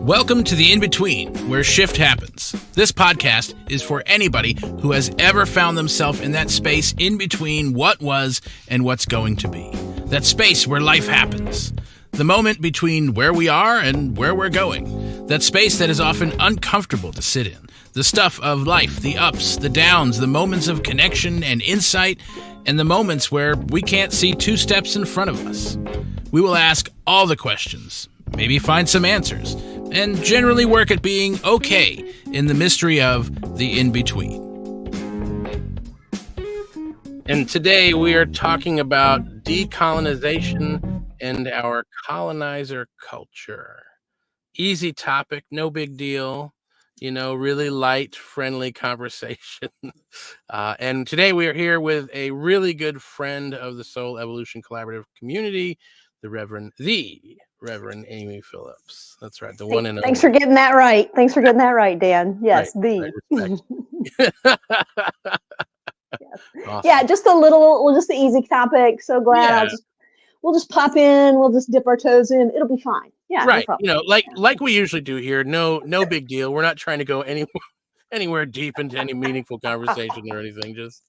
Welcome to the In-Between, where shift happens. This podcast is for anybody who has ever found themselves in that space in between what was and what's going to be. That space where life happens. The moment between where we are and where we're going. That space that is often uncomfortable to sit in. The stuff of life, the ups, the downs, the moments of connection and insight, and the moments where we can't see two steps in front of us. We will ask all the questions, maybe find some answers, and generally work at being okay in the mystery of the in-between. And today we are talking about decolonization and our colonizer culture. Easy topic, no big deal, really light, friendly conversation. And today we are here with a really good friend of the Soul Evolution Collaborative community, the Reverend Amy Phillips. That's right. The one and only. Thanks for getting that right. Dan. Yes, right, Yes. Awesome. Yeah, just the easy topic. So glad. We'll just pop in. We'll just dip our toes in. It'll be fine. Yeah, right. No like we usually do here. No big deal. We're not trying to go anywhere deep into any meaningful conversation or anything. Just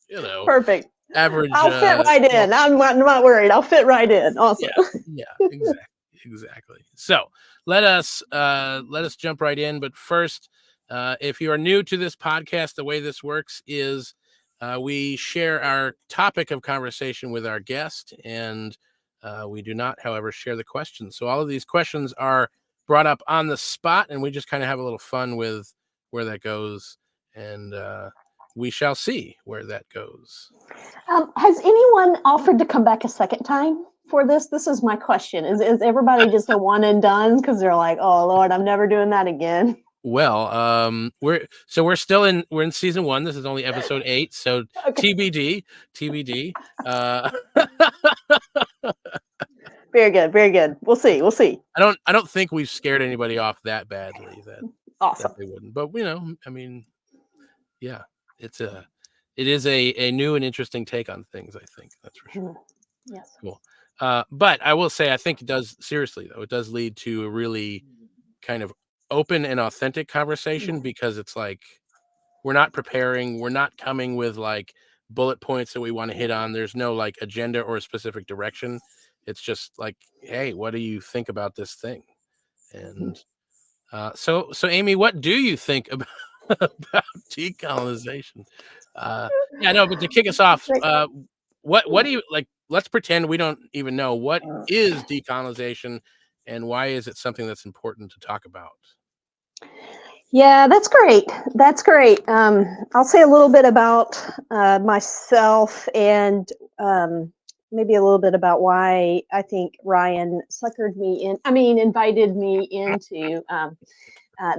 perfect. Average. I'll fit right in. I'm not worried. I'll fit right in. Awesome. Yeah, exactly. So let us jump right in. But first, if you are new to this podcast, the way this works is we share our topic of conversation with our guest, and we do not, however, share the questions. So all of these questions are brought up on the spot, and we just kind of have a little fun with where that goes, and we shall see where that goes. Has anyone offered to come back a second time for this? This is my question. Is everybody just a one and done because they're like, oh Lord, I'm never doing that again? Well, we're still in season 1. This is only episode 8, so okay. TBD. Very good. We'll see. I don't think we've scared anybody off that badly that awesome that they wouldn't. But yeah, it is a new and interesting take on things, I think. That's for sure. Yes. Cool. But I will say, I think it does lead to a really kind of open and authentic conversation, because it's like we're not coming with like bullet points that we want to hit on. There's no like agenda or specific direction. It's just like, hey, what do you think about this thing? And so Amy, what do you think about decolonization? But to kick us off, what do you like? Let's pretend we don't even know what is decolonization, and why is it something that's important to talk about? Yeah, that's great. I'll say a little bit about myself, and maybe a little bit about why I think Ryan invited me into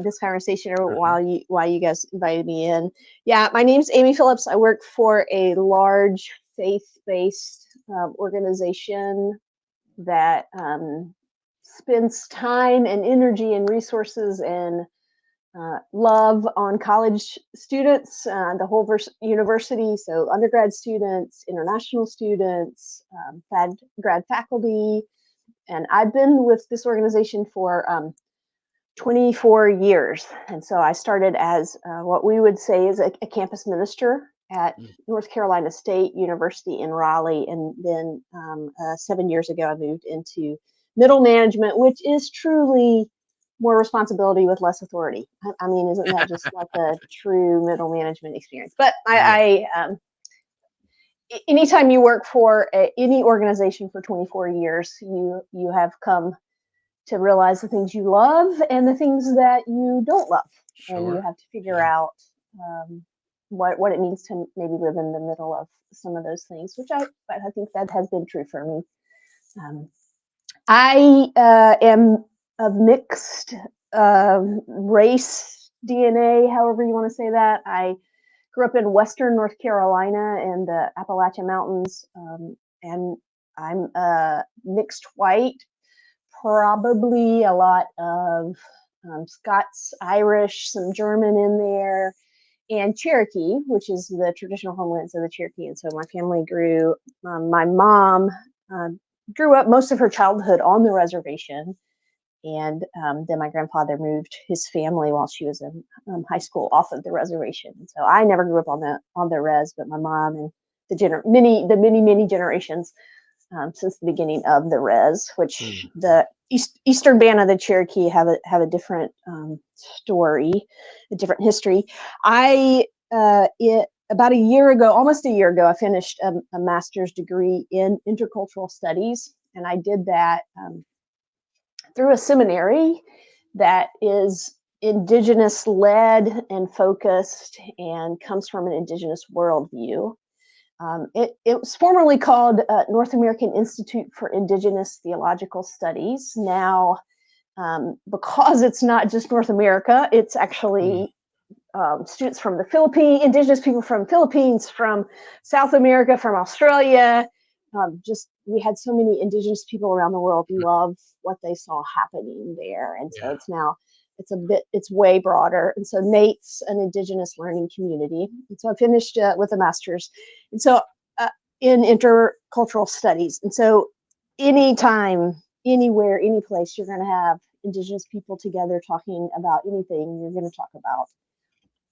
this conversation, or why you guys invited me in. Yeah, my name's Amy Phillips. I work for a large faith-based organization that spends time and energy and resources and love on college students, the whole university, so undergrad students, international students, grad faculty. And I've been with this organization for 24 years. And so I started as what we would say is a campus minister at North Carolina State University in Raleigh. And then 7 years ago, I moved into middle management, which is truly more responsibility with less authority. I mean, isn't that just like a true middle management experience? But anytime you work for any organization for 24 years, you have come to realize the things you love and the things that you don't love. Sure. And you have to figure out what it means to maybe live in the middle of some of those things, which I think that has been true for me. I am of mixed race DNA, however you want to say that. I grew up in Western North Carolina in the Appalachian Mountains, and I'm mixed white, probably a lot of Scots, Irish, some German in there, and Cherokee, which is the traditional homelands of the Cherokee. And so my family grew, my mom grew up most of her childhood on the reservation. And then my grandfather moved his family while she was in high school off of the reservation. So I never grew up on the res, but my mom and many generations since the beginning of the res, which the eastern band of the Cherokee have a different story, a different history. About a year ago, almost a year ago, I finished a master's degree in intercultural studies, and I did that through a seminary that is indigenous led and focused and comes from an indigenous worldview. It was formerly called North American Institute for Indigenous Theological Studies. Now, because it's not just North America, it's actually students from the Philippines, indigenous people from Philippines, from South America, from Australia. We had so many indigenous people around the world love what they saw happening there, and so it's way broader. And so NATE's an indigenous learning community, and so I finished with a master's, and so in intercultural studies. And so anytime, anywhere, any place, you're going to have indigenous people together talking about anything. You're going to talk about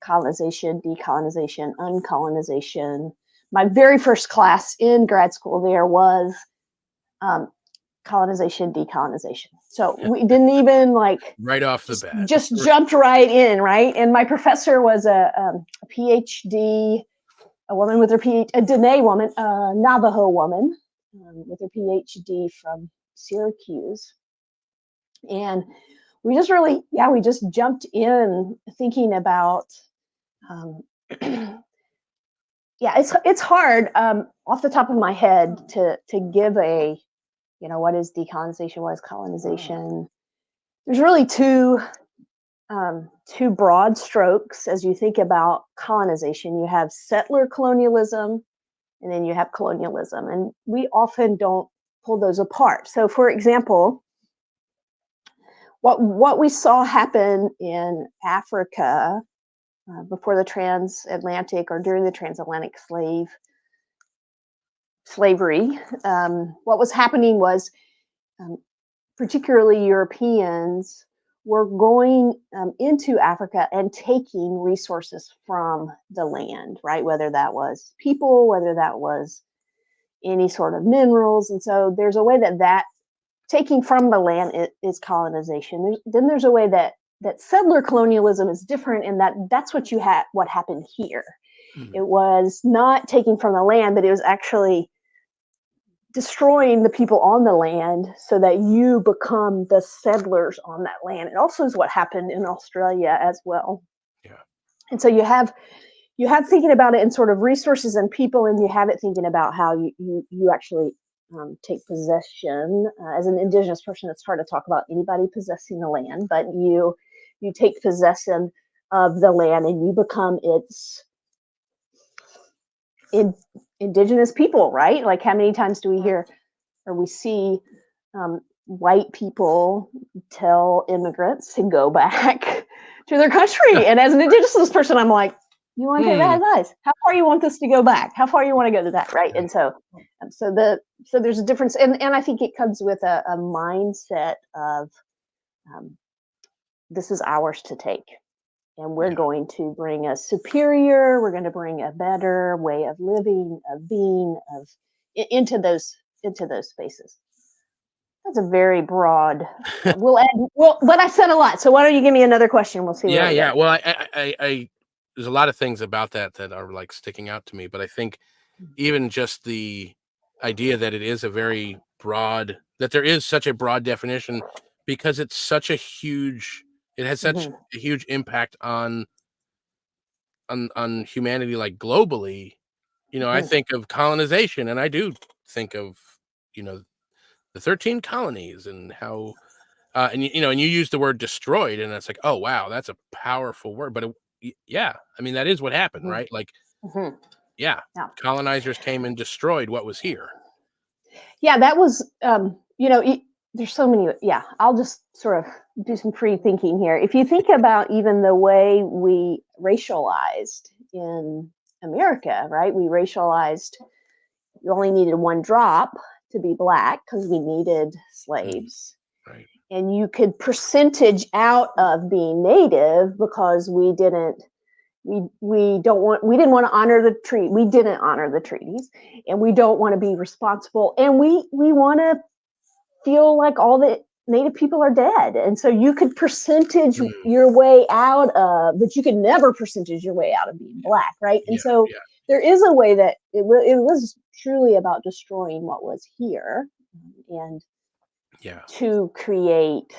colonization, decolonization, uncolonization. My very first class in grad school there was colonization, decolonization. So we didn't even right off the bat, just jumped right in, right? And my professor was a PhD, a woman with her PhD, a Dene woman, a Navajo woman with her PhD from Syracuse. And we just jumped in thinking about it's hard off the top of my head to give a, what is decolonization, what is colonization. There's really two broad strokes as you think about colonization. You have settler colonialism, and then you have colonialism, and we often don't pull those apart. So, for example, what we saw happen in Africa before the transatlantic or during the transatlantic slavery, what was happening was particularly Europeans were going into Africa and taking resources from the land, right? Whether that was people, whether that was any sort of minerals. And so there's a way that taking from the land is colonization. Then there's a way that settler colonialism is different in that's what happened here. It was not taking from the land, but it was actually destroying the people on the land so that you become the settlers on that land. It also is what happened in Australia as well. Yeah. And so you have thinking about it in sort of resources and people, and you have it thinking about how you actually take possession. As an indigenous person, it's hard to talk about anybody possessing the land, but you take possession of the land and you become its indigenous people, right? Like, how many times do we hear or we see white people tell immigrants to go back to their country? And as an indigenous person, I'm like, you want to take that advice? How far you want this to go back? How far you want to go to that, right? And so there's a difference, and I think it comes with a mindset of this is ours to take, and we're going to bring a superior, we're going to bring a better way of living, of being, into those spaces. That's a very broad. But I said a lot, so why don't you give me another question? We'll see. Yeah. Well, I there's a lot of things about that are like sticking out to me, but I think even just the idea that it is a very broad, that there is such a broad definition, because it's such a huge, it has such a huge impact on humanity, like globally. I think of colonization, and I do think of the 13 colonies and how and you use the word destroyed, and it's like, oh wow, that's a powerful word, but yeah, I mean, that is what happened, right? Like, yeah, colonizers came and destroyed what was here. Yeah, that was there's so many. Yeah, I'll just sort of do some free thinking here. If you think about even the way we racialized in America, right? We racialized, you only needed one drop to be black because we needed slaves. Right. and you could percentage out of being native because we didn't we didn't want to honor the treaty. We didn't honor the treaties, and we don't want to be responsible, and we want to feel like all the native people are dead. And so you could percentage Mm, your way out of, but you could never percentage your way out of being black, right? And yeah, so yeah, there is a way that it was truly about destroying what was here, and yeah, to create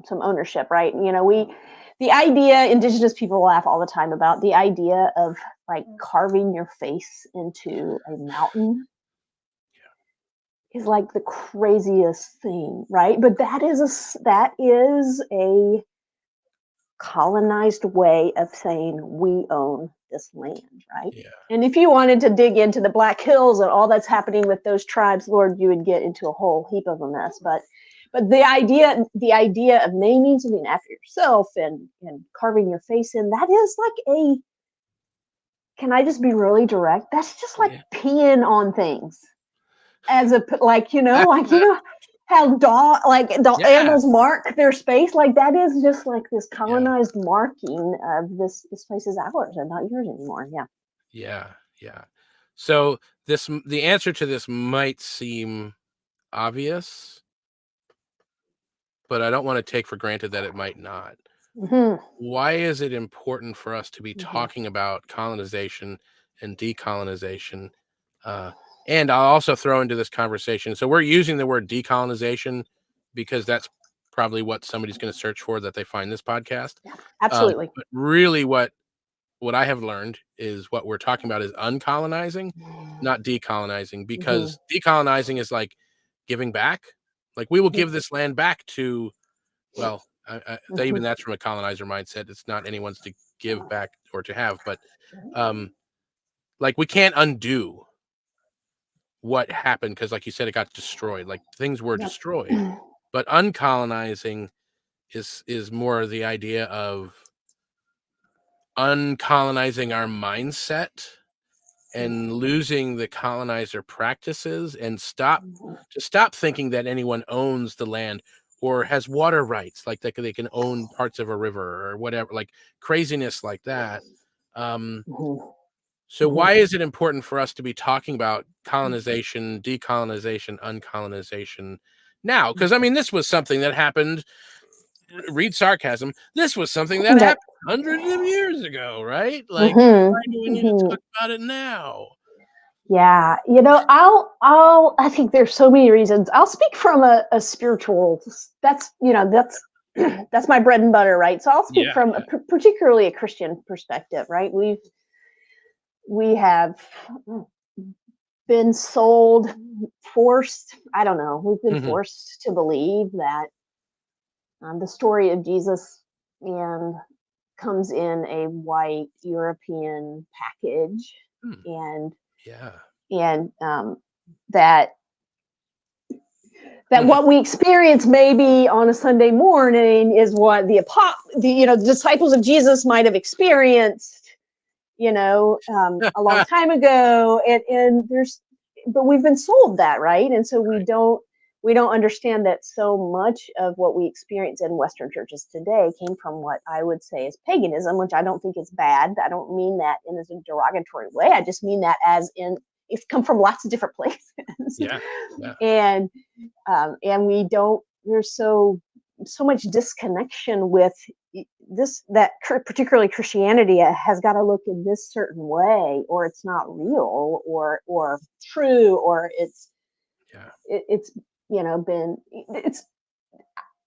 some ownership, right? You know, the idea, indigenous people laugh all the time about the idea of like carving your face into a mountain is like the craziest thing, right? But that is a colonized way of saying we own this land, right? yeah, And if you wanted to dig into the Black Hills and all that's happening with those tribes, Lord, you would get into a whole heap of a mess. But the idea of naming something after yourself and carving your face in, that is like a, can I just be really direct? That's just like yeah. peeing on things as a, like how Yeah, animals mark their space, like that is just like this yeah, colonized marking of this place is ours and not yours anymore. Yeah. yeah, yeah. So the answer to this might seem obvious, but I don't want to take for granted that it might not. Hmm. Why is it important for us to be Hmm. talking about colonization and decolonization? Uh, and I'll also throw into this conversation. So we're using the word decolonization because that's probably what somebody's going to search for that they find this podcast. Yeah, absolutely. But really, what I have learned is what we're talking about is uncolonizing, not decolonizing, Hmm. because decolonizing is like giving back. Like we will give this land back to, well, even Hmm. that's from a colonizer mindset. It's not anyone's to give back or to have, but um, like we can't undo what happened because, like you said, it got destroyed. Like things were Yep. destroyed, but uncolonizing is more the idea of uncolonizing our mindset and losing the colonizer practices and stop thinking that anyone owns the land or has water rights, like they can own parts of a river or whatever, like craziness like that. um so Hmm. why is it important for us to be talking about colonization, decolonization, uncolonization now? Because I mean, this was something that happened, read sarcasm, this was something that Yep. happened hundreds of years ago, right? Like, Hmm. why do we need to Hmm. talk about it now? Yeah, I think there's so many reasons. I'll speak from a spiritual. That's that's my bread and butter, right? So I'll speak Yeah, from yeah. particularly a Christian perspective, right? We have been sold, forced. I don't know. We've been Mhm. forced to believe that the story of Jesus and comes in a white European package, Hmm. and Yeah. and that Mhm. what we experience maybe on a Sunday morning is what the disciples of Jesus might have experienced, a long time ago, and but we've been sold that, right? And so Right. we don't understand that so much of what we experience in Western churches today came from what I would say is paganism, which I don't think is bad. I don't mean that in a derogatory way. I just mean that as in it's come from lots of different places. Yeah. Yeah. And we don't there's so much disconnection with this, that particularly Christianity has got to look in this certain way or it's not real or true, or Yeah. it's been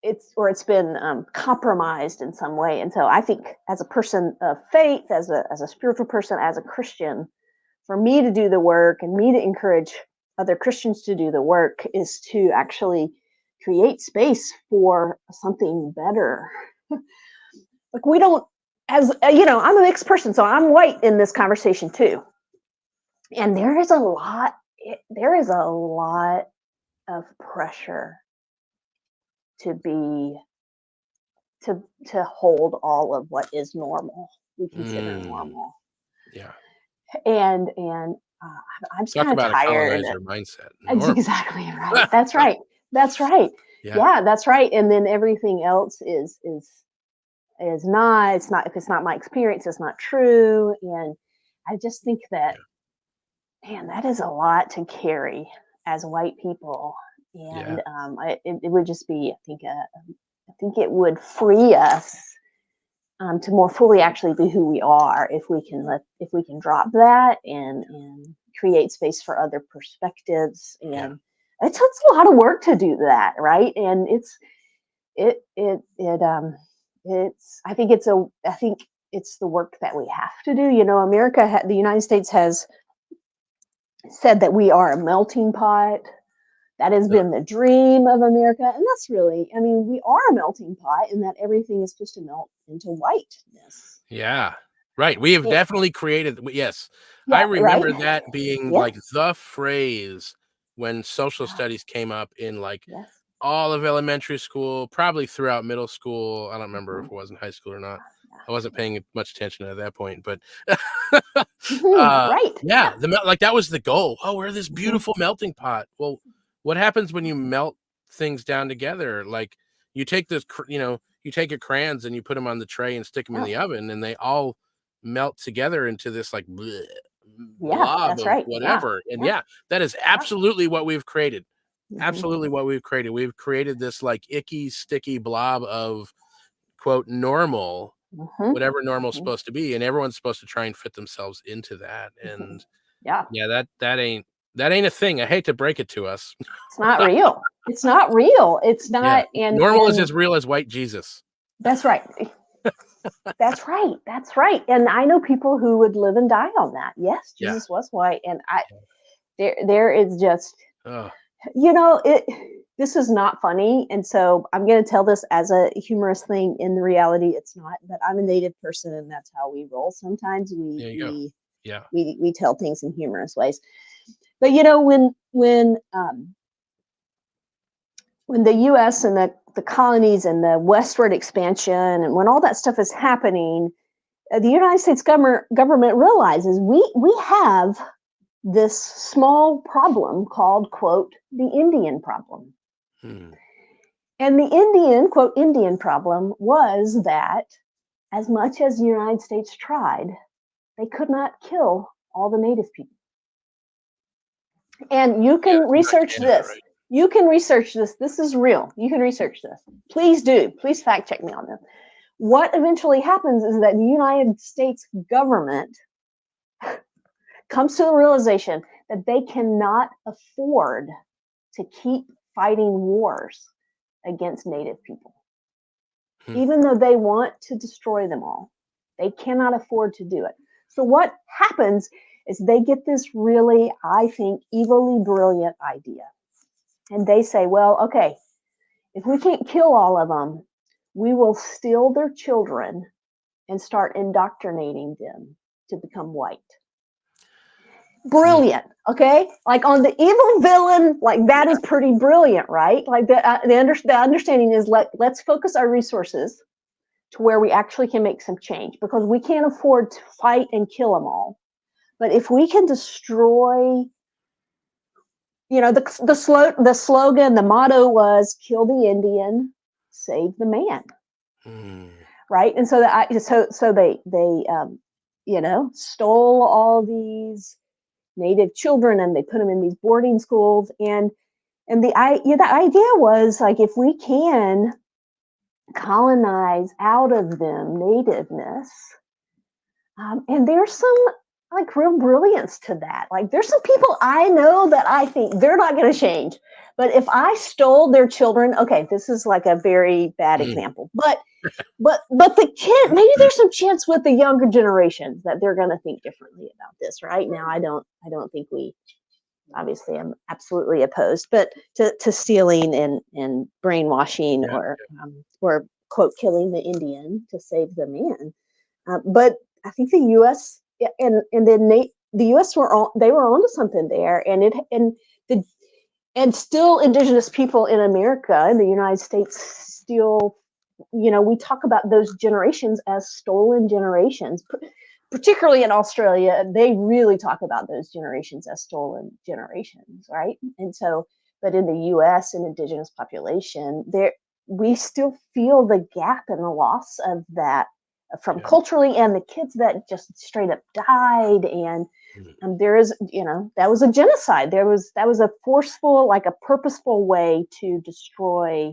it's been compromised in some way. And so I think as a person of faith, as a spiritual person, as a Christian, for me to do the work and me to encourage other Christians to do the work is to actually create space for something better. Like we don't, as I'm a mixed person, so I'm white in this conversation too. And there is a lot of pressure to be to hold all of what is normal, we consider Mm. normal. Yeah. And I'm just Talk kind of about a tired. colonizer mindset. That's Normal. exactly right. That's right. That's right. Yeah. Yeah, that's right. And then everything else is not. It's not, if it's not my experience, it's not true. And I just think that, Yeah. man, that is a lot to carry as white people. Yeah. And it would just be, I think it would free us to more fully actually be who we are if we can if we can drop that and create space for other perspectives. Yeah. And it takes a lot of work to do that, right? And it's I think it's the work that we have to do. You know, the United States has said that we are a melting pot. That has Uh, been the dream of America. And that's really, I mean, we are a melting pot in that everything is supposed to melt into whiteness. yeah. Right. We have It, definitely created, yes. I yeah, right? remember that being Yes. like the phrase when social studies came up in like Yes. all of elementary school, probably throughout middle school. I don't remember if Mhm. it was in high school or not. Yeah. I wasn't paying much attention at that point, but Right. yeah, Yeah. like that was the goal. Oh, we're this Hmm. beautiful melting pot. Well, what happens when you melt things down together? Like you take you take your crayons and you put them on the tray and stick them in Yeah. the oven, and they all melt together into this like Yeah. blob That's of right. Yeah. whatever. And Yeah. yeah, that is Yeah. absolutely what we've created. Hmm. Absolutely what we've created. We've created this like icky, sticky blob of quote normal, Hmm. whatever normal's Hmm. supposed to be, and everyone's supposed to try and fit themselves into that. Hmm. And Yeah. yeah, that ain't a thing. I hate to break it to us. It's not real. It's not real. It's Yeah, not. normal is And as real as white Jesus. that's right. That's right. That's right. And I know people who would live and die on that. Yes, Yeah. Jesus was white. And there is just, Oh, you know, this is not funny. And so I'm going to tell this as a humorous thing. In the reality, it's not, but I'm a native person and that's how we roll. Sometimes there you go. Yeah. we tell things in humorous ways. But, you know, when the US and the colonies and the westward expansion and when all that stuff is happening, the United States government realizes we have this small problem called, quote, the Indian problem. Hmm. And the Indian, quote, Indian problem was that as much as the United States tried, they could not kill all the native people. And you Yeah, can you're not research Canada, this. right? You can research this. This is real. You can research this. Please do. Please fact check me on this. What eventually happens is that the United States government comes to the realization that they cannot afford to keep fighting wars against native people, Hmm. even though they want to destroy them all. They cannot afford to do it. So, what happens is they get this really, I think, evilly brilliant idea. And they say, well, okay, if we can't kill all of them, we will steal their children and start indoctrinating them to become white. Hmm. Brilliant. Okay, like on the evil villain, like that Yeah. is pretty brilliant, right? Like the understanding is let's focus our resources to where we actually can make some change because we can't afford to fight and kill them all. But if we can destroy, you know, the slogan, the motto was "Kill the Indian, save the man," Hmm. right? And so they you know, stole all these native children and they put them in these boarding schools. And the idea was like, if we can colonize out of them nativeness, and there's some like real brilliance to that. Like there's some people I know that I think they're not going to change, but if I stole their children, okay, this is like a very bad Hmm. example, but the kid, maybe there's some chance with the younger generations that they're going to think differently about this. Right now, I don't think we, obviously I'm absolutely opposed, but to stealing and brainwashing Yeah. or quote killing the Indian to save the man. But I think the U.S. and then the U.S. they were onto something there, the and still indigenous people in America in the United States still, you know, we talk about those generations as stolen generations, particularly in Australia. They really talk about those generations as stolen generations, right? And so But in the U.S. and indigenous population, we still feel the gap and the loss of that from Yeah. culturally, and the kids that just straight up died. And there is, that was a genocide. That was a forceful, like a purposeful way to destroy,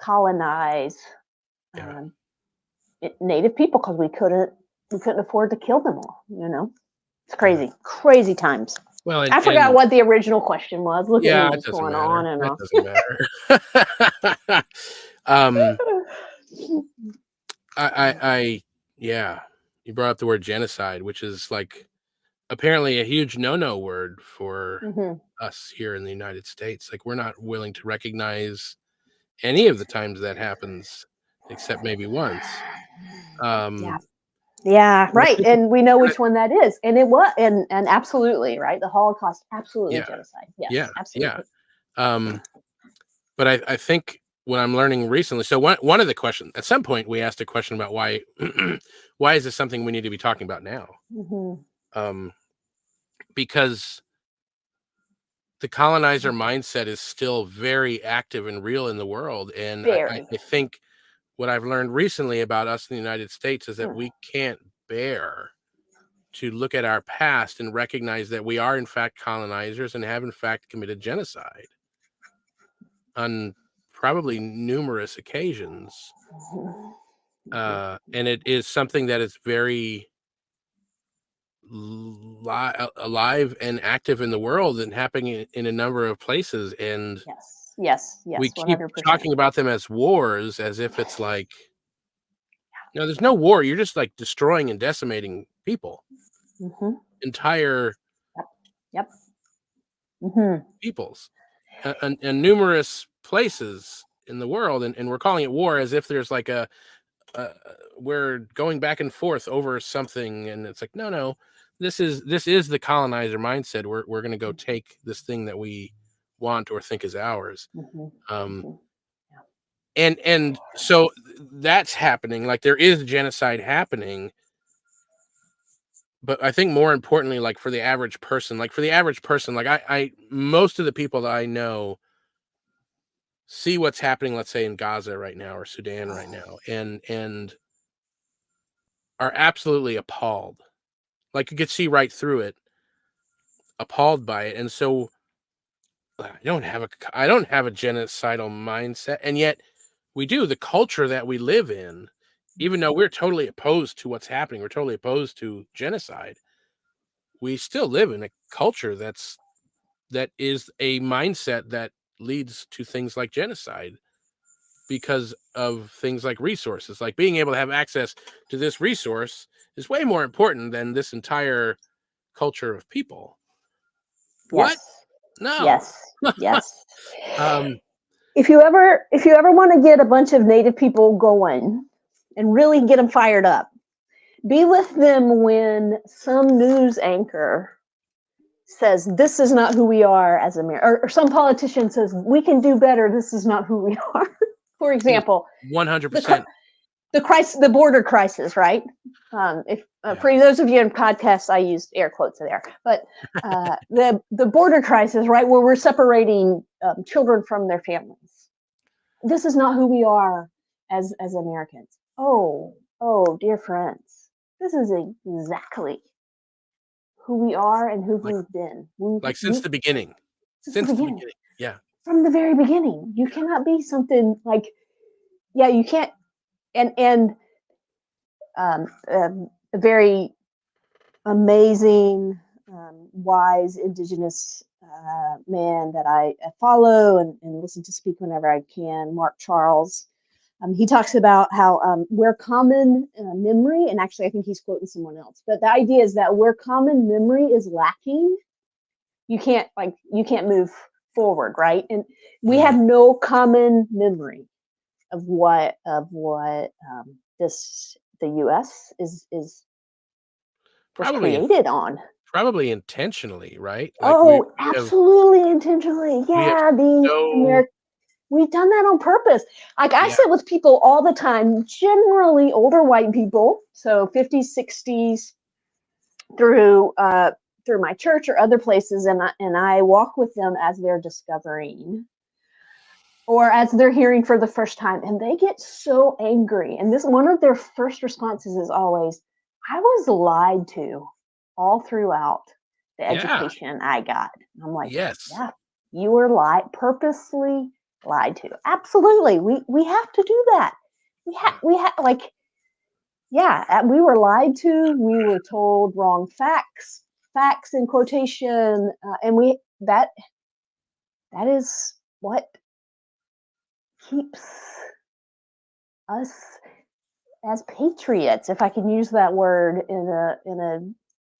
colonize, Yeah. Native people, because we couldn't afford to kill them all. It's Yeah. crazy times. Well, I forgot and what the original question was. Look at yeah, me it just doesn't going on matter. and It on. doesn't matter. um, I, yeah, you brought up the word genocide, which is like apparently a huge no-no word for Hmm. us here in the United States. Like we're not willing to recognize any of the times that happens, except maybe once. Yeah. Um, Yeah, and I right. think, And we know and I, which one that is. And it was, and absolutely, right? The Holocaust, absolutely yeah, genocide. yeah, Yes, yeah. absolutely. Um, but I think what I'm learning recently. So one of the questions at some point we asked a question about why why is this something we need to be talking about now? Hmm. Um, because the colonizer mindset is still very active and real in the world, and Very. I think what I've learned recently about us in the United States is that Mm. we can't bear to look at our past and recognize that we are in fact colonizers and have in fact committed genocide on probably numerous occasions. Mhm. And it is something that is very alive and active in the world and happening in a number of places. And Yes, yes, we yes, keep 100%. talking about them as wars as if it's like, no, there's no war. You're just like destroying and decimating people, Hmm. entire Yep, yep. Hmm. peoples, and numerous places in the world. And we're calling it war as if there's like uh, we're going back and forth over something, and it's like no, this is the colonizer mindset. We're going to go take this thing that we want or think is ours. Hmm. um Hmm. Yeah. and so that's happening, like there is genocide happening. But I think more importantly, like for the average person, like I most of the people that I know see what's happening, let's say in Gaza right now or Sudan right now, and are absolutely appalled. Like you could see right through it, appalled by it. And so I don't have a genocidal mindset, and yet we do. The culture that we live in, even though we're totally opposed to what's happening, we're totally opposed to genocide. We still live in a culture that is a mindset that leads to things like genocide because of things like resources. Like being able to have access to this resource is way more important than this entire culture of people. What? Yes, No. yes, yes. um If you ever want to get a bunch of Native people going and really get them fired up, be with them when some news anchor says this is not who we are as America, or some politician says we can do better. This is not who we are. For example, the 100%. the border crisis, right? If Yeah. For those of you in podcasts, I used air quotes there, but the border crisis, right, where we're separating children from their families. This is not who we are as Americans. Oh, dear friends, this is exactly who we are and who like we've been. like since the beginning. Since the Since the beginning, beginning. Yeah. from the very beginning. You Yeah. cannot be something like, yeah, you can't. And a very amazing, wise indigenous man that I follow and listen to speak whenever I can, Mark Charles. He talks about how where common memory, and actually I think he's quoting someone else, but the idea is that where common memory is lacking, you can't move forward, right? And we Mm. have no common memory of what this the U.S. is was Probably created on. probably intentionally, right? Like Oh, we have absolutely intentionally. we have Yeah, the so American. We've done that on purpose. Like I yeah. sit with people all the time, generally older white people, so 50s, 60s through through my church or other places, and I walk with them as they're discovering or as they're hearing for the first time, and they get so angry. And this one of their first responses is always, "I was lied to all throughout the Yeah. education I got." And I'm like, Yes. "Yeah, you were purposely lied to. Absolutely, we have to do that. Yeah. We have like, yeah, we were lied to. We were told wrong facts in quotation, and we that is what keeps us as patriots, if I can use that word in a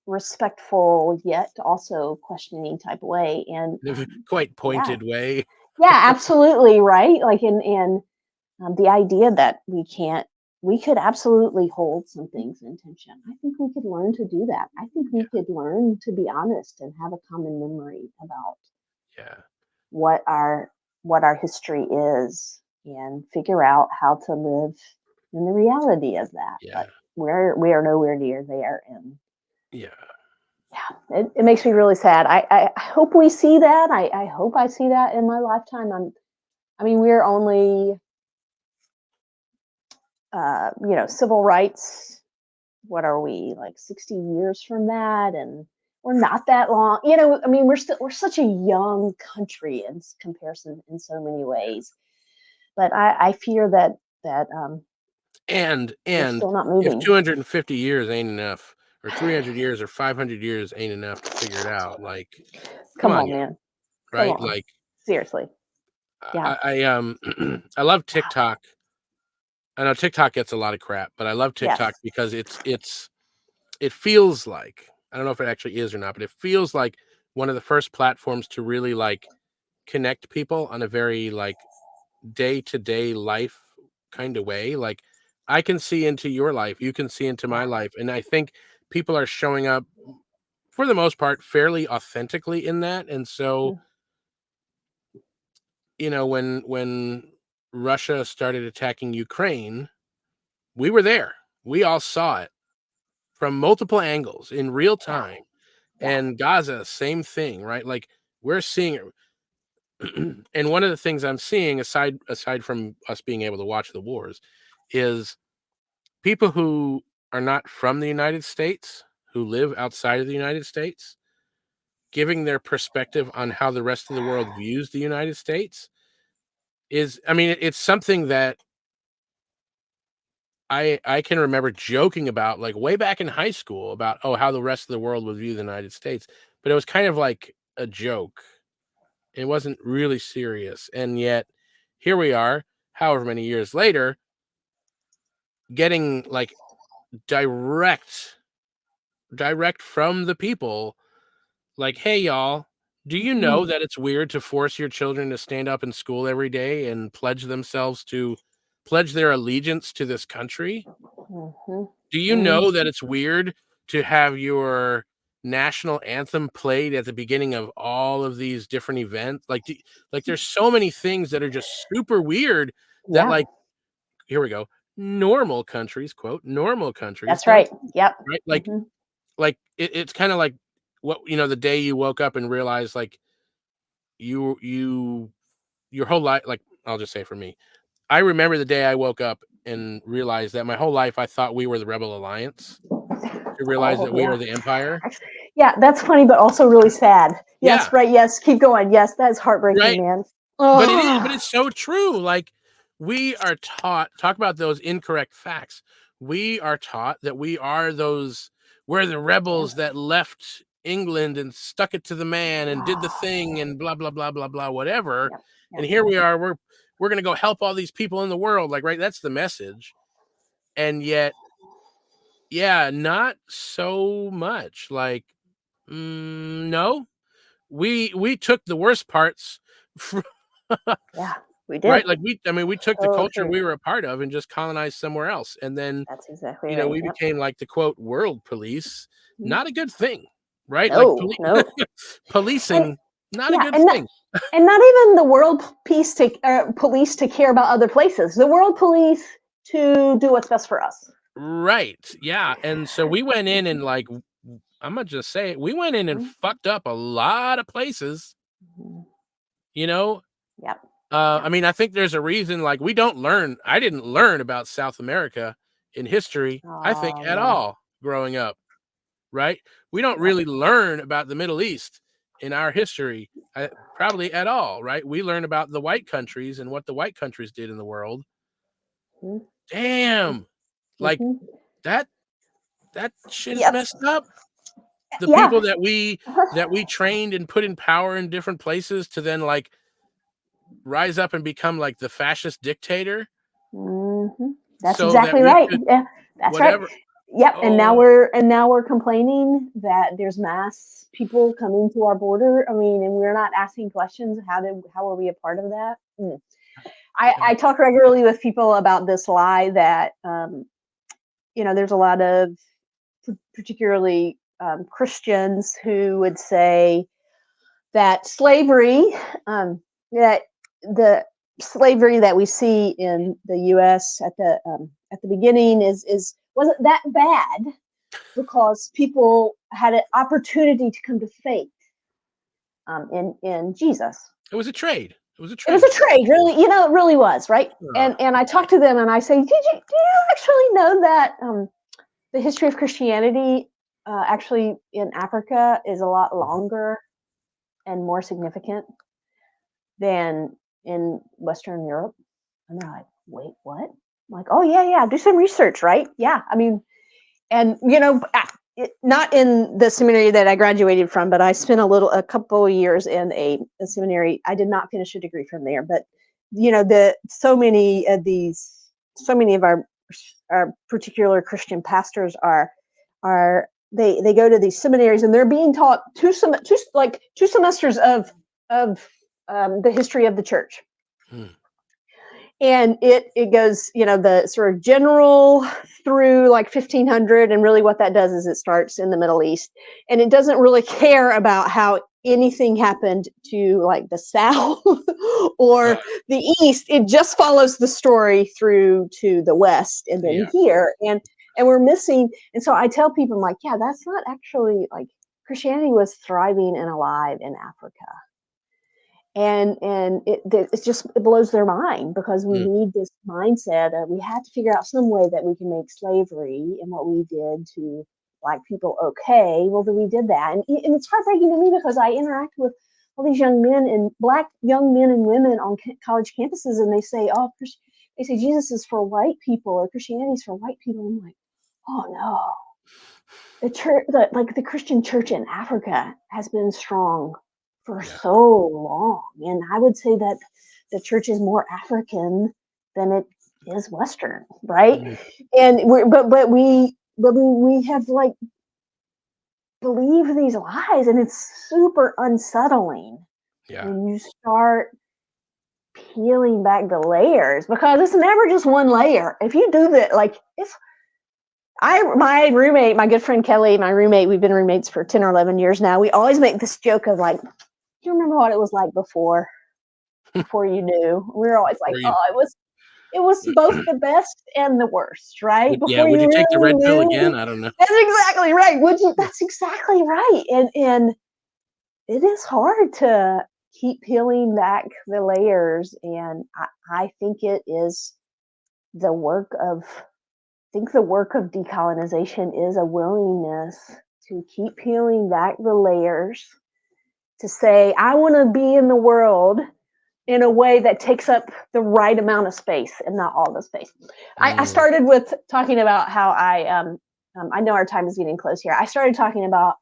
respectful yet also questioning type of way. And Quite yeah, pointed way. yeah, absolutely right. Like in the idea that we could absolutely hold some things in tension. I think we could learn to do that. I think we Yeah. could learn to be honest and have a common memory about Yeah. what our what our history is and figure out how to live in the reality of that. Yeah. But we are nowhere near there, and Yeah. yeah, it makes me really sad. I hope we see that. I hope I see that in my lifetime. I mean, we're only civil rights. What are we, like 60 years from that? And we're not that long. I mean, we're such a young country in comparison in so many ways. But I fear that we're And still not if moving. 250 years ain't enough, or 300 years or 500 years ain't enough to figure it out, like, come Come on, on, y'all, man. Come right? on. Like, Seriously. Yeah. I love TikTok. I know TikTok gets a lot of crap, but I love TikTok Yes. because it feels like, I don't know if it actually is or not, but it feels like one of the first platforms to really like connect people on a very like day-to-day life kind of way. Like, I can see into your life, you can see into my Yeah. life, and I think people are showing up for the most part fairly authentically in that. And so, Mm, when Russia started attacking Ukraine, we were there. We all saw it from multiple angles in real yeah. time. Yeah. And Gaza, same thing, right? Like, we're seeing it. And one of the things I'm seeing, aside from us being able to watch the wars, is people who are not from the United States, who live outside of the United States, giving their perspective on how the rest of the world views the United States is, I mean, it's something that I can remember joking about, like, way back in high school, about, oh, how the rest of the world would view the United States, but it was kind of like a joke. It wasn't really serious, and yet here we are, however many years later, getting like direct from the people, like, "Hey, y'all, do you Hmm. know that it's weird to force your children to stand up in school every day and pledge their allegiance to this country? Hmm. Do you Hmm. know that it's weird to have your national anthem played at the beginning of all of these different events?" Like, there's so many things that are just super weird that, Yeah. like, here we go, normal countries, quote, "normal countries" That's don't, right. Yep. right? Hmm. Like, it's kinda like, what, the day you woke up and realized, like, you your whole life, like, I'll just say for me, I remember the day I woke up and realized that my whole life I thought we were the Rebel Alliance, to realize Oh that we are yeah. the Empire. Yeah, that's funny, but also really sad. Yeah, Yes, right. Yes, keep going. Yes, that's heartbreaking, right? man. But Oh, it's so true. Like, we are taught, talk about those incorrect facts. We are taught that we're the yeah, rebels that left England and stuck it to the man and did the thing and blah blah blah blah blah whatever. yeah, yeah, And here we are, we're gonna go help all these people in the world. Like, right, that's the message. And yet, yeah, not so much. Like, no, we took the worst parts. yeah. We did. Right, like, I mean, we took the So culture true. we were a part of and just colonized somewhere else, and then, That's exactly right. we Yep. became, like, the quote, "world police," Mhm. not a good thing, right? Like, No, no. And policing, not a yeah, good thing. and not even the world police to care about other places. The world police to do what's best for us. Right, yeah, and so we went in and, like, I'm gonna just say it. We went in and Mhm. fucked up a lot of places, Mhm. you know? Yep. I Yep. mean, I think there's a reason, like, I didn't learn about South America in history, I think, Oh at yeah. all growing up, right? We don't Yep. really learn about the Middle East in our history, probably at all, right? We learn about the white countries and what the white countries did in the world. Mhm. Damn. Like, Mhm. that that shit is Yep. messed up. The Yeah. people that we trained and put in power in different places to then, like, rise up and become, like, the fascist dictator Mhm. That's so that exactly we right. could Yeah, that's right. whatever. Yep. Oh, And now we're complaining that there's mass people coming to our border. I mean, and we're not asking questions. How are we a part of that? Mm. yeah. I talk regularly with people about this lie that there's a lot of particularly Christians who would say that that the slavery that we see in the U.S. at the beginning is wasn't that bad because people had an opportunity to come to faith in Jesus. It was a trade. It was a It was a trade. trade, really. It really was, right? Ugh. And I talk to them and I say, do you actually know that the history of Christianity actually in Africa is a lot longer and more significant than in Western Europe? And they're like, wait, what? I'm like, oh yeah, yeah. Do some research, right? Yeah. I mean, and not in the seminary that I graduated from, but I spent a couple of years in a seminary. I did not finish a degree from there, but the so many of our particular Christian pastors are they go to these seminaries and they're being taught two semesters of the history of the church, Hmm. and it goes the sort of general through like 1500, and really what that does is it starts in the Middle East, and it doesn't really care about how anything happened to like the South Uh, or the East. It just follows the story through to the West and then yeah. here, and we're missing. And so I tell people, I'm like, yeah, that's not actually like Christianity was thriving and alive in Africa, and it blows their mind because we Mm. need this mindset of we had to figure out some way that we can make slavery and what we did to black people okay. Well, then we did that, and it's heartbreaking to me because I interact with all these black young men and women on college campuses, and they say, oh, they say Jesus is for white people or Christianity is for white people. I'm like, oh no, the church, like the Christian church in Africa has been strong for Yeah. so long, and I would say that the church is more African than it is Western, right? Mm. And we have like believed these lies, and it's super unsettling Yeah. when you start peeling back the layers because it's never just one layer. If you do that, like it's my roommate, my good friend Kelly, my roommate, we've been roommates for 10 or 11 years now. We always make this joke of like, do you remember what it was like before you knew? We were always like, Or you oh, it was both the best and the worst, right? yeah, Before would you you take the really red pill knew. again? I don't know. That's exactly right. That's exactly right. And it is hard to keep peeling back the layers. And I think it is the work of think the work of decolonization is a willingness to keep peeling back the layers, to say, I want to be in the world in a way that takes up the right amount of space and not all the space. I Mm. started with talking about how I know our time is getting close here. I started talking about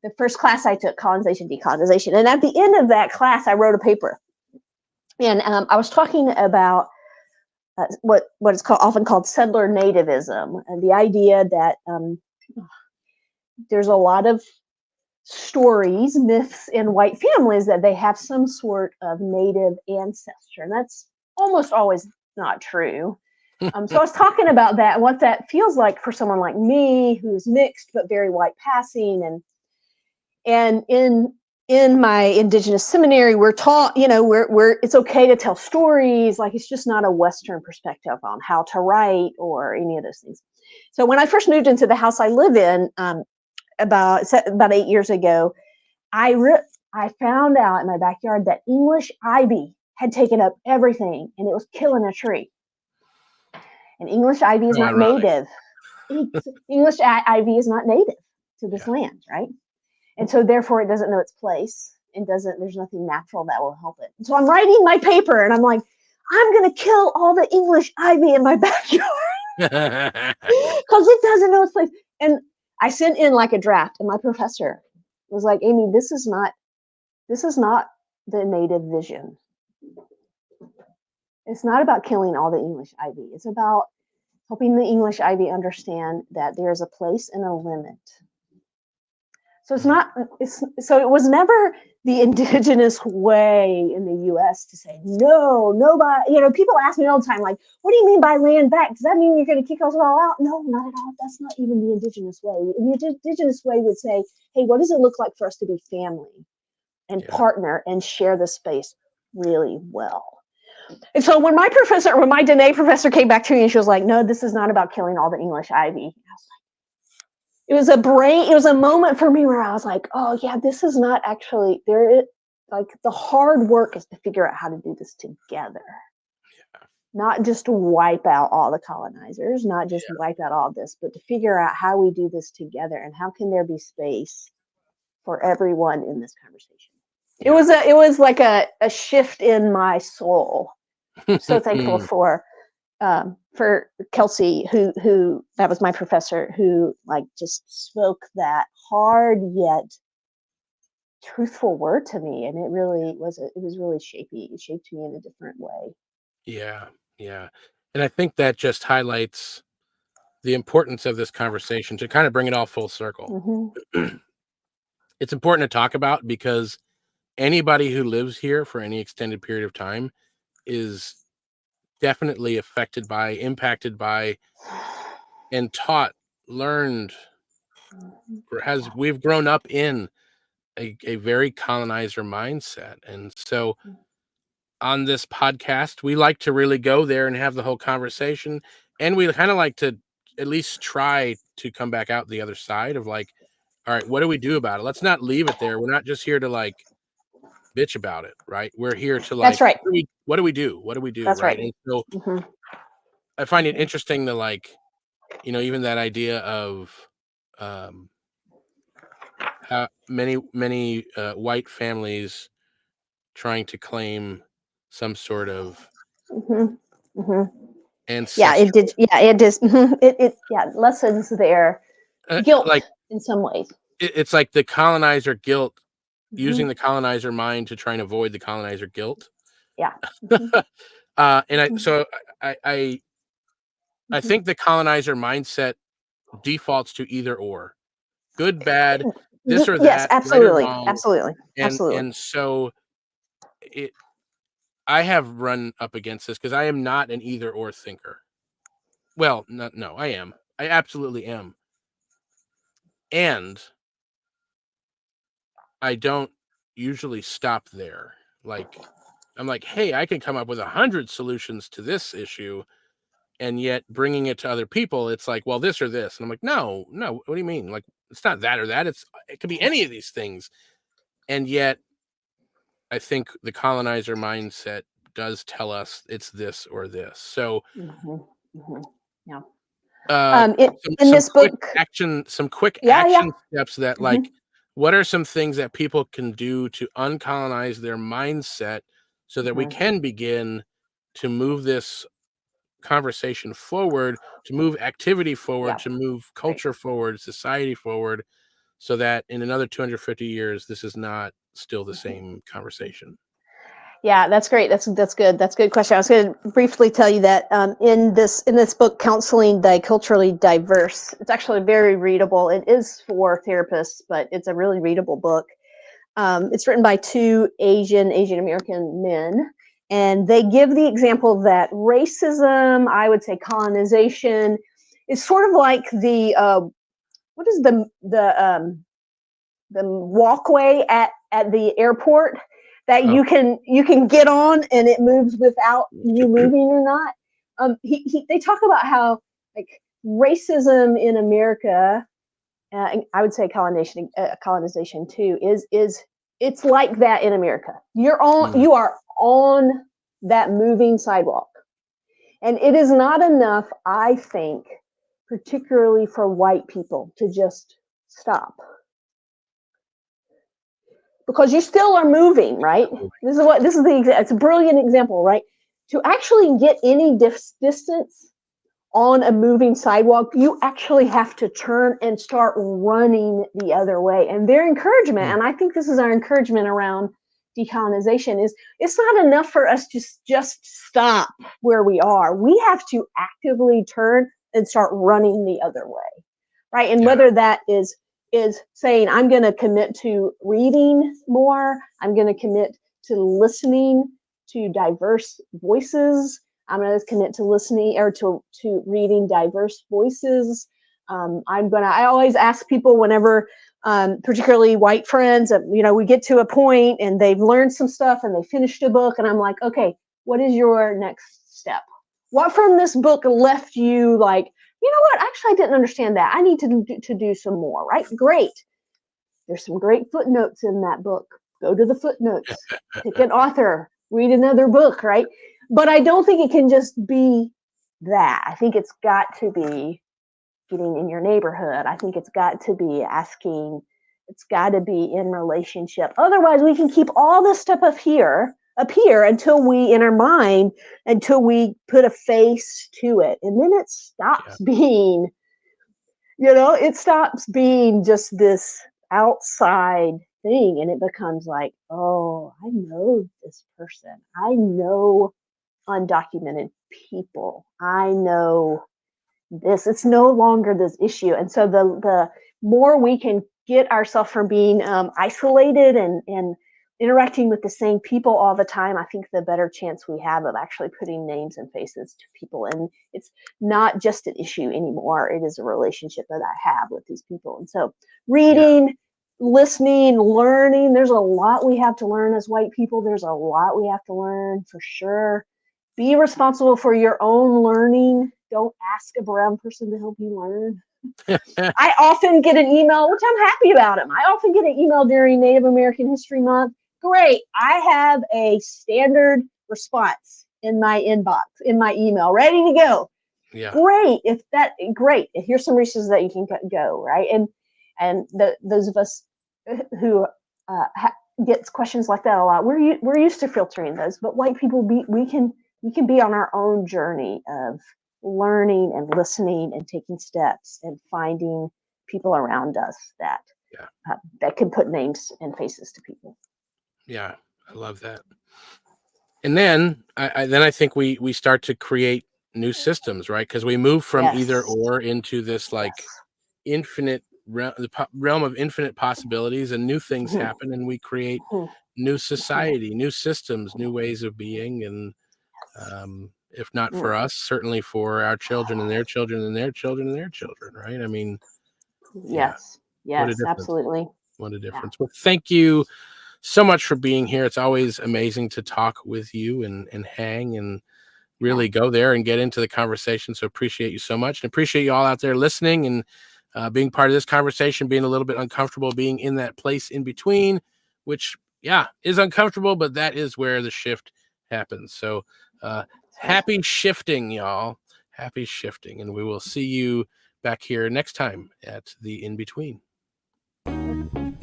the first class I took, colonization, decolonization. And at the end of that class, I wrote a paper. And I was talking about what is often called settler nativism, and the idea that there's a lot of stories, myths in white families that they have some sort of native ancestor, and that's almost always not true. So I was talking about that and what that feels like for someone like me who's mixed but very white passing, and in my indigenous seminary we're taught we're it's okay to tell stories, like it's just not a Western perspective on how to write or any of those things. So when I first moved into the house I live in, about 8 years ago, I found out in my backyard that English ivy had taken up everything and it was killing a tree. And English ivy is So not ironic. native. English ivy is not native to this Yeah. land, right? And so therefore it doesn't know its place and there's nothing natural that will help it. So I'm writing my paper and I'm like, I'm going to kill all the English ivy in my backyard because it doesn't know its place. And I sent in like a draft and my professor was like, Amy, this is not the native vision. It's not about killing all the English ivy. It's about helping the English ivy understand that there's a place and a limit. So it was never the indigenous way in the US to say, no, nobody, people ask me all the time, like, what do you mean by land back? Does that mean you're going to kick us all out? No, not at all. That's not even the indigenous way. The indigenous way would say, hey, what does it look like for us to be family and partner and share the space really well? And so when my Dene professor came back to me and she was like, no, this is not about killing all the English ivy. It was a moment for me where I was like, oh yeah, this is not actually like the hard work is to figure out how to do this together. Yeah. Not just to wipe out all the colonizers, not just wipe out all this, but to figure out how we do this together and how can there be space for everyone in this conversation. Yeah. It was like a shift in my soul. I'm so thankful for Kelsey, who that was my professor, who like just spoke that hard yet truthful word to me, and it was really shapey. It shaped me in a different way. Yeah, and I think that just highlights the importance of this conversation to kind of bring it all full circle. Mm-hmm. It's important to talk about because anybody who lives here for any extended period of time is definitely affected by, impacted by, and learned, we've grown up in a very colonizer mindset. And so on this podcast, we like to really go there and have the whole conversation. And we kind of like to at least try to come back out the other side of like, all right, what do we do about it? Let's not leave it there. We're not just here to like bitch about it, right? We're here to like, that's right. What do we do? What do we do? That's right. And so I find it interesting to like, even that idea of how many white families trying to claim some sort of ancestral. It lessens their guilt like in some ways. It's like the colonizer guilt, using the colonizer mind to try and avoid the colonizer guilt. Yeah. So I think the colonizer mindset defaults to either or, good, bad, this or that, yes, absolutely, right or wrong. absolutely, And absolutely. And so I have run up against this because I am not an either or thinker. Well, no, I am. I absolutely am. And I don't usually stop there. Like, I'm like, hey, I can come up with 100 solutions to this issue. And yet bringing it to other people, it's like, well, this or this. And I'm like, no, what do you mean? Like, it's not that or that. It could be any of these things. And yet I think the colonizer mindset does tell us it's this or this. So yeah. Some quick action steps that like, what are some things that people can do to uncolonize their mindset so that we can begin to move this conversation forward, to move activity forward, to move culture forward, society forward, so that in another 250 years, this is not still the same conversation? Yeah, that's great. That's good. That's a good question. I was going to briefly tell you that in this book, Counseling the Culturally Diverse, it's actually very readable. It is for therapists, but it's a really readable book. It's written by two Asian American men, and they give the example that racism, I would say colonization, is sort of like the what is the walkway at the airport that you can get on and it moves without you moving or not. They talk about how like racism in America I would say colonization too, is it's like that in America. You are on that moving sidewalk. And it is not enough, I think, particularly for white people, to just stop. Because you still are moving, right? It's a brilliant example, right? To actually get any distance on a moving sidewalk, you actually have to turn and start running the other way. And their encouragement, and I think this is our encouragement around decolonization, is it's not enough for us to just stop where we are. We have to actively turn and start running the other way, right? And whether that is saying, I'm going to commit to reading more, I'm going to commit to listening to diverse voices, I'm going to commit to listening or to reading diverse voices. I always ask people whenever, particularly white friends, we get to a point and they've learned some stuff and they finished a book, and I'm like, okay, what is your next step? What from this book left you like, you know what, actually I didn't understand that. I need to do some more, right? Great. There's some great footnotes in that book. Go to the footnotes, pick an author, read another book, right? But I don't think it can just be that. I think it's got to be getting in your neighborhood. I think it's got to be asking. It's got to be in relationship. Otherwise, we can keep all this stuff up here until we, in our mind, until we put a face to it. And then it stops being, it stops being just this outside thing. And it becomes like, oh, I know this person. I know undocumented people. I know this. It's no longer this issue. And so the more we can get ourselves from being isolated and interacting with the same people all the time, I think the better chance we have of actually putting names and faces to people. And it's not just an issue anymore. It is a relationship that I have with these people. And so reading, listening, learning, there's a lot we have to learn as white people. There's a lot we have to learn for sure. Be responsible for your own learning. Don't ask a brown person to help you learn. I often get an email, which I'm happy about them. I often get an email during Native American History Month. Great. I have a standard response in my inbox, in my email, ready to go. Yeah. Great. Here's some resources that you can go, right? And those of us who gets questions like that a lot, we're used to filtering those, but white people, we can be on our own journey of learning and listening and taking steps and finding people around us that can put names and faces to people. Yeah, I love that. And then I think we start to create new systems, right? Because we move from either or into this infinite realm of infinite possibilities, and new things happen, and we create new society, new systems, new ways of being, and if not for us, certainly for our children and their children and their children and their children, right? I mean, yes, absolutely. What a difference. Well, thank you so much for being here. It's always amazing to talk with you and hang and really go there and get into the conversation. So appreciate you so much, and appreciate you all out there listening and being part of this conversation, being a little bit uncomfortable, being in that place in between, which is uncomfortable, but that is where the shift happens. So happy shifting, y'all. Happy shifting. And we will see you back here next time at the In-Between.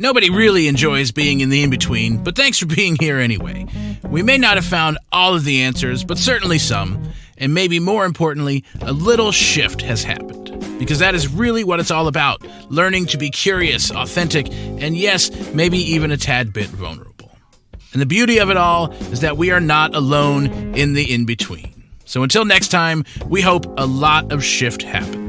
Nobody really enjoys being in the in-between, but thanks for being here anyway. We may not have found all of the answers, but certainly some. And maybe more importantly, a little shift has happened. Because that is really what it's all about. Learning to be curious, authentic, and yes, maybe even a tad bit vulnerable. And the beauty of it all is that we are not alone in the in-between. So until next time, we hope a lot of shift happens.